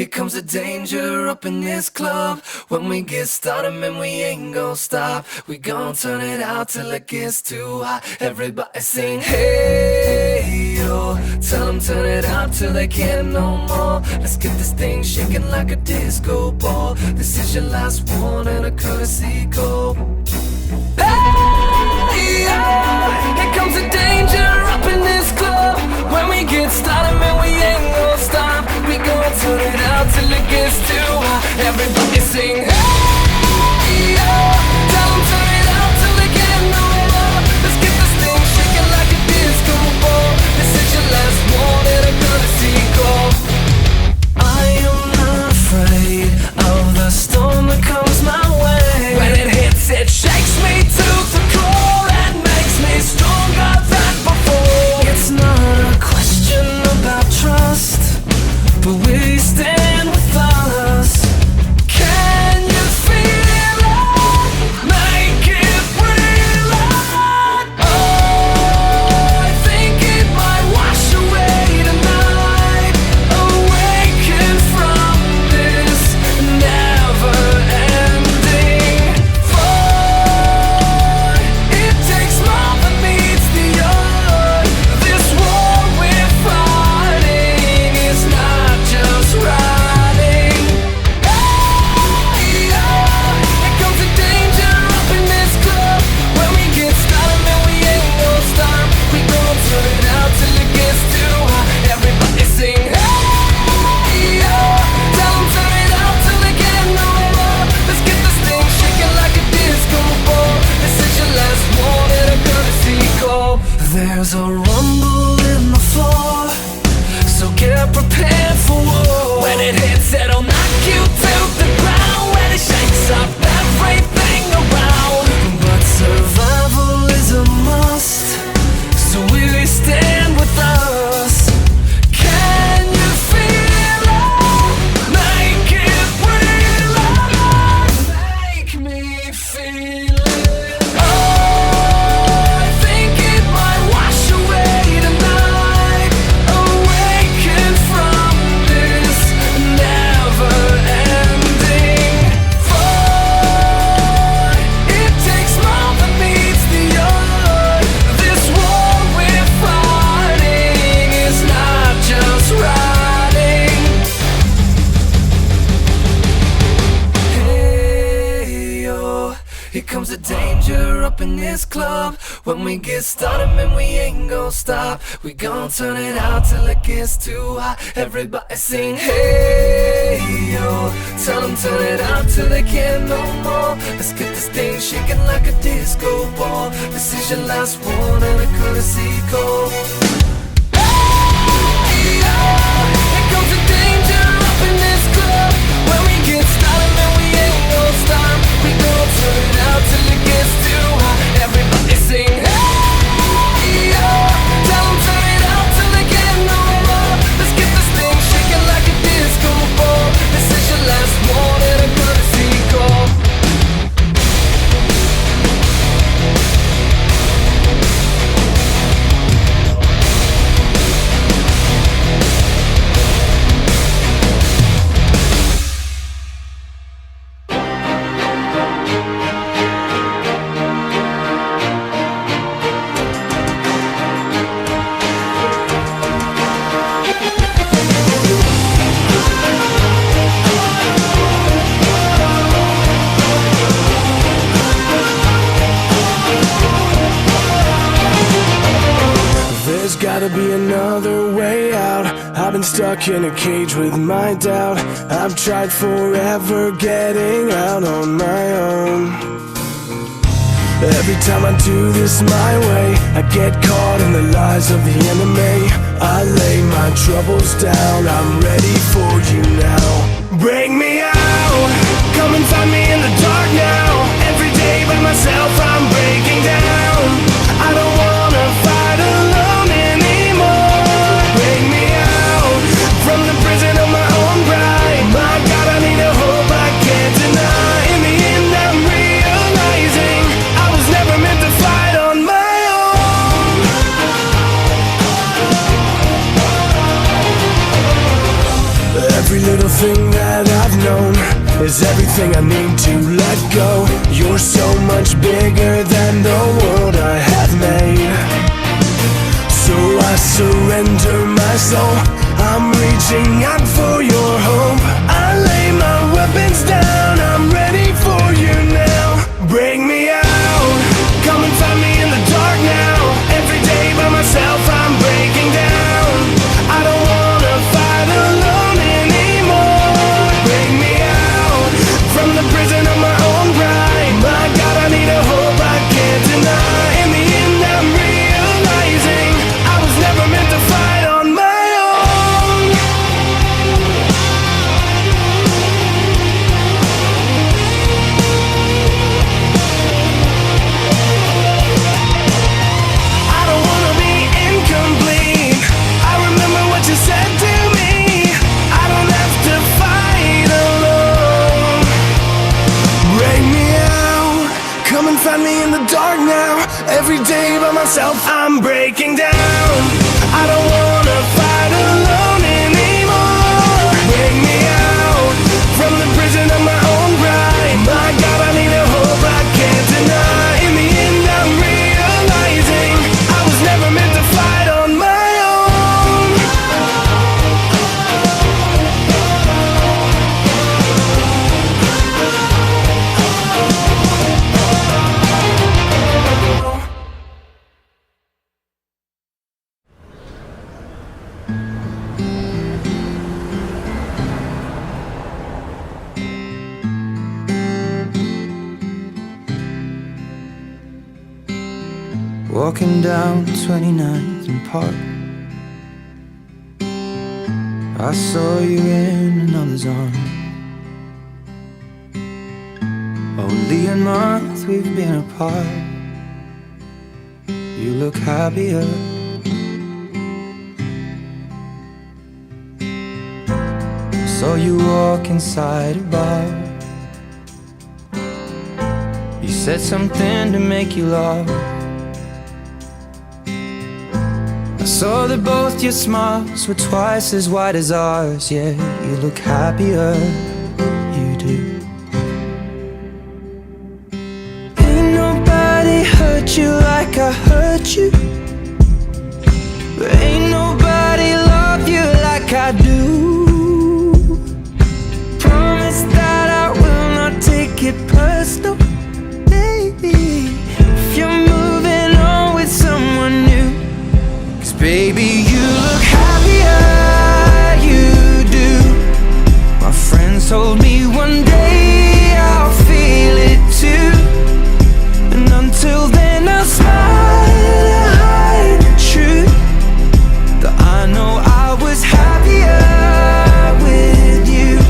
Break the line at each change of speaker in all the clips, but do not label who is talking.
Here comes the danger up in this club. When we get started, man, we ain't gon' stop. We gon' turn it out till it gets too hot. Everybody sing, hey, yo. Tell them turn it out till they can't no more. Let's get this thing shaking like a disco ball. This is your last one and a courtesy call. Hey, yo. Here comes the danger up in this club. When we get started, man, we ain't gon' stop. We gon' turn it out till it gets too hot. Everybody sing, hey, yo. Tell them turn it out till they can't no more. Let's get this thing shaking like a disco ball. This is your last one and a courtesy call. I am not afraid of the storm that comes my way. When it hits, it shakes me to the core and makes me stronger than before. It's not a question about trust, but will you stand with us? Can you feel it? Make it real. Oh, I think it might wash away tonight. Awaken from this never-ending fight. It takes more than meets the eye. This war we're fighting is not just riding. Hey, yeah. Here comes the danger up in this club. When we get started, man, we ain't gon' stop. We gon' turn it out till it gets too hot. Everybody sing, hey, yeah. Tell them turn it out till they can't no more. Let's get this thing shaking like a disco ball. This is your last one and a courtesy call. There's a rumble in the floor, so get prepared for war. When it hits, it'll knock you to the ground. When it shakes up everything around. But survival is a must, so will you stand with us? Can you feel it? Make it real. Make me feel it. Oh, I think it might wash away tonight. Awaken from this never-ending fight. It takes more than meets the eye. This war we're fighting is not just riding. Hey, yo. Here comes the danger up in this club. When we get started, man, we ain't gon' stop. We gon' turn it out till it gets too hot. Everybody sing, hey, yo. Tell them turn it out till they can't no more. Let's get this thing shaking like a disco ball. This is your last one and a courtesy call. Hey, yo. Here comes the danger up in this club. When we get started, man, we ain't gon' stop. We gon' turn it out till it gets too hot. Everybody sing, hey, yo. Tell them turn it out till they can't no more. Let's get this thing shaking like a disco ball. This is your last one and a courtesy call.
There's gotta be another way out. I've been stuck in a cage with my doubt. I've tried forever getting out on my own. Every time I do this my way, I get caught in the lies of the enemy. I lay my troubles down, I'm ready for you now. Bring me out, come and find me in the dark now. Every day by myself I'm breaking down. I don't wanna fight alone anymore. Bring me out from the prison of my own pride. My God, I need a hope I can't deny. In the end I'm realizing I was never meant to fight on my own. Every little Everything that I've known is everything I need to let go. You're so much bigger than the world I have made. So I surrender my soul. I'm reaching out for your hope. I lay my weapons down. I'm ready for you now. Bring me out. Come and find me in the dark now. Every day by myself I'm breaking down. I don't wanna fight alone anymore. Bring me out from the prison of my own pride. My God, I need a hope I can't deny. In the end I'm realizing I was never meant to fight on my own. I don't wanna be incomplete. I remember what you said to me. I don't have to fight alone. Bring me out. Come and find me in the dark now. Every day by myself I'm breaking down. I don't wanna fight alone anymore. Bring me out from the prison of my own pride. My God, I need a hope I can't deny. In the end I'm realizing I was never meant to fight on my own.
Walking down 29th and Park, I saw you in another's arm. Only a month we've been apart. You look happier. Saw you walk inside a bar. You said something to make you laugh. I saw that both your smiles were twice as wide as ours. Yeah, you look happier, you do. Ain't nobody hurt you like I hurt you, but ain't nobody love you like I do. Promise that I will not take it personal, baby, if you're moving on with someone new. Baby, you look happier, you do. My friends told me one day I'll feel it too. And until then I'll smile to hide the truth, that I know I was happier with you.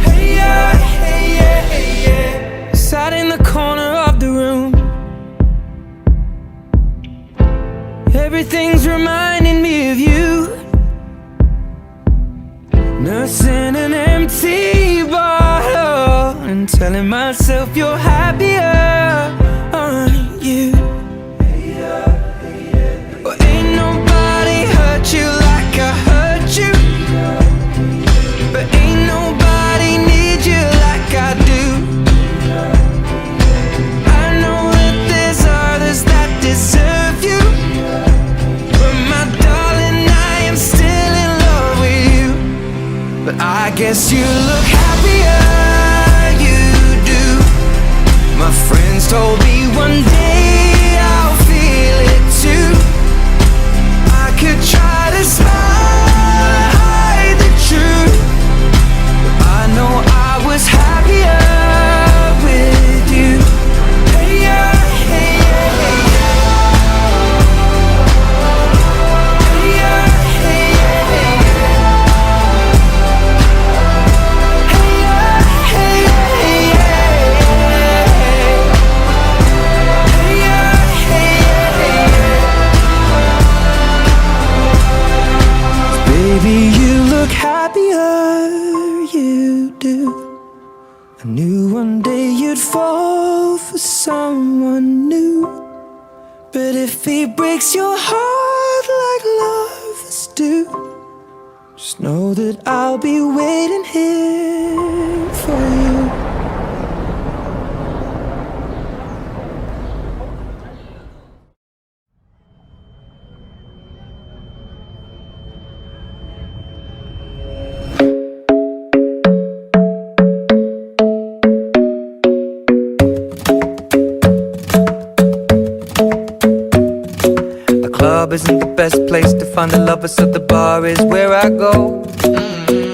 Hey yeah, hey yeah, hey yeah. Sat in the corner of the room. Everything's reminding me of you. Nursing an empty bottle and telling myself you're happier, aren't you? Well, ain't nobody hurt you like I hurt you, but ain't nobody need you like I do. I know that there's others that deserve you, but my darling, I am still in love with you. But I guess you look happier, you do. My friends told me one day I'll feel it too. I could try to smile, hide the truth, but I know I was happier with you. Hey yeah, hey yeah, hey yeah. Hey yeah, hey yeah, hey yeah. Hey yeah, hey yeah, hey yeah. Hey yeah, hey yeah, hey yeah. Baby, you look happier, you do. I knew one day you'd fall for someone new, but if he breaks your heart like lovers do, Just know that I'll be waiting here for you. Club isn't the best place to find the lovers, so the bar is where I go.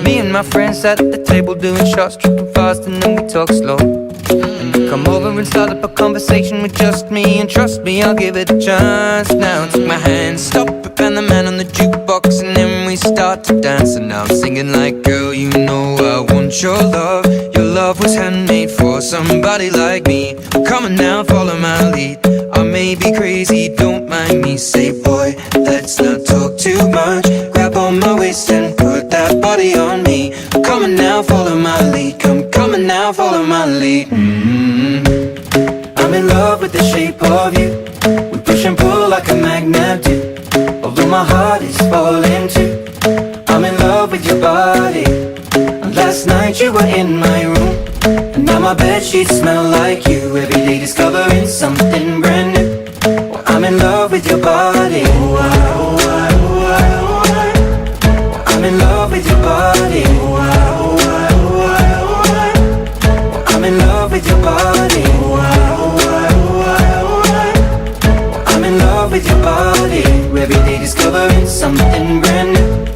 Me and my friends at the table doing shots, tripping fast, and then we talk slow. And you come over and start up a conversation with just me, and trust me, I'll give it a chance. Now take my hand, stop it, and the man on the jukebox, and then we start to dance. And now I'm singing like, girl, you know I want your love. Your love was handmade for somebody like me. Come on now, follow my lead. I may be crazy, don't mind me. Say, boy, let's not talk too much. Grab on my waist and put that body on me. Come on now, follow my lead. Come on now, follow my lead. I'm in love with the shape of you. We push and pull like a magnet do. Although my heart is falling too, I'm in love with your body. And last night you were in my room, and now my bedsheets smell like you. Every day discovering something brand new. Well, I'm in love with your body. I'm in love with your body. I'm in love with your body. I'm in love with your body. Every day discovering something brand new.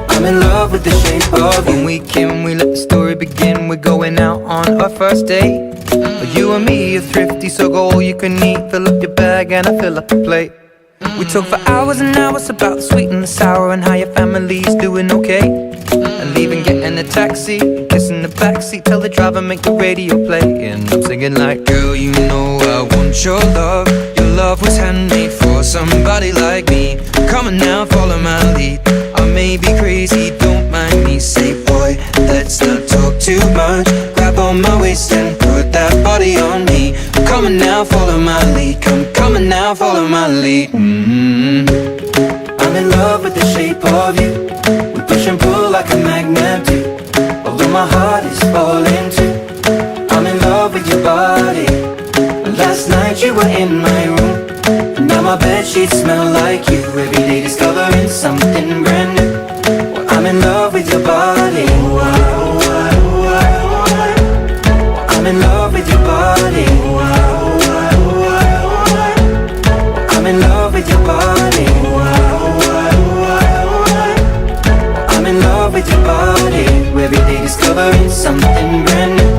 I'm in love with the shape of you. When we can, we let the story begin. We're going out on our first date. But you and me are thrifty, so go all you can eat. Fill up your bag and I fill up the plate. We talk for hours and hours about the sweet and the sour, and how your family's doing okay. And leaving, getting a taxi, kissing the backseat, tell the driver make the radio play. And I'm singing like, girl, you know I want your love. Your love was handmade for somebody like me. Come on now, follow my lead. I may be crazy, don't mind me. Say, boy, let's not talk too much. Grab on my waist and put that body on me. Come on now, follow my lead. Come on now, follow my lead. I'm in love with the shape of you. We push and pull like a magnet do. Although my heart is falling too, I'm in love with your body. And last night you were in my room, and now my bedsheets smell like you. Every day discovering something brand new. Well, I'm in love with your body. I'm in love with your body. I'm in love with your body. I'm in love with your body. Every day discovering something brand new.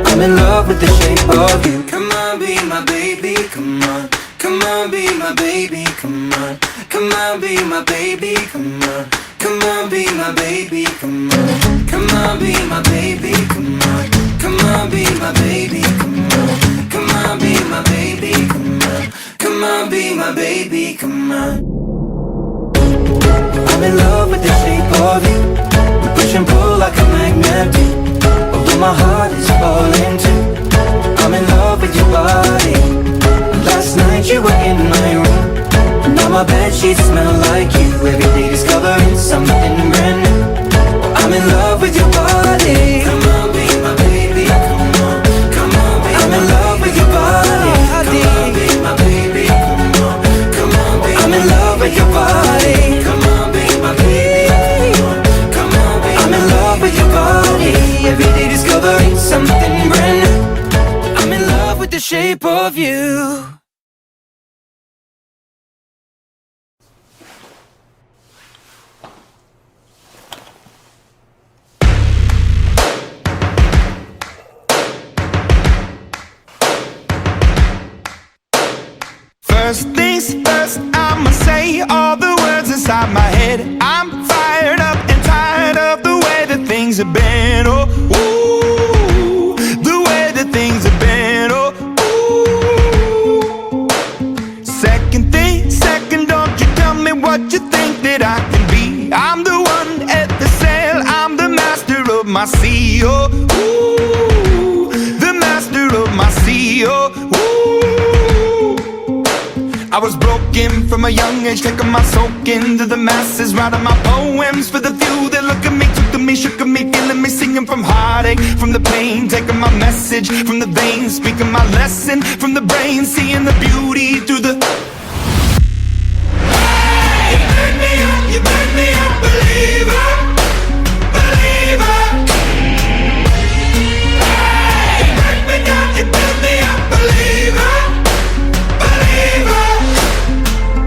I'm in love with the shape of you. Come on, be my baby, come on. Come on, be my baby, come on. Come on, be my baby, come on. Come on, be my baby, come on. Come on, be my baby, come on. Come on, be my baby, come on. Come on, be my baby, come on. Come on, be my baby, come on. I'm in love with the shape of you. We push and pull like a magnet do. Although my heart is falling too, I'm in love with your body. Last night you were in my room, and now my bedsheets smell like you. Every day discovering something brand new. I'm in love with your body. Come on, be my baby, come on. Come on, be I'm in love with your body. Come on, be my baby, come on. Come on, be I'm in love with your body. Come on, be my baby, come on. Come on, be I'm in love with your body. Every day discovering something brand new. I'm in love with the shape of you.
First things first, I'ma say all the words inside my head. I'm fired up and tired of the way that things have been. Oh, ooh, the way that things have been. Oh, ooh. Second thing, second, don't you tell me what you think that I can be. I'm the one at the sail, I'm the master of my sea. Oh, ooh, the master of my sea. Oh, ooh. I was broken from a young age, taking my soak into the masses, writing my poems for the few that message from the veins, speaking my lesson from the brain, seeing the beauty through the. Hey, you burn me up, believer, believer. Hey, you burn me up, believer, believer.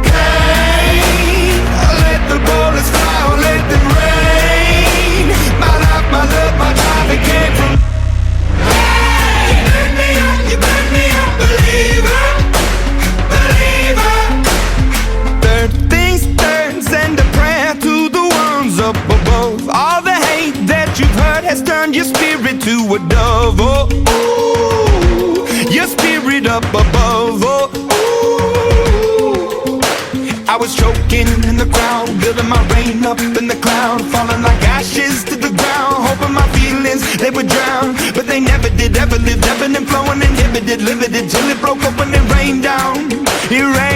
Hey, let the bullets fly, or let them rain. My life, my love, my drive, it came from. You burn me up, believer, believer. Third things third, send a prayer to the ones up above. All the hate that you've heard has turned your spirit to a dove. Oh, ooh, your spirit up above. Oh, ooh. I was choking in the crowd, building my rain up in the cloud, falling like ashes to the ground, hoping my feelings they would drown, but they never did. Ever lived, ebbing and flowing, inhibited, limited, till it broke up when it rained down. It rained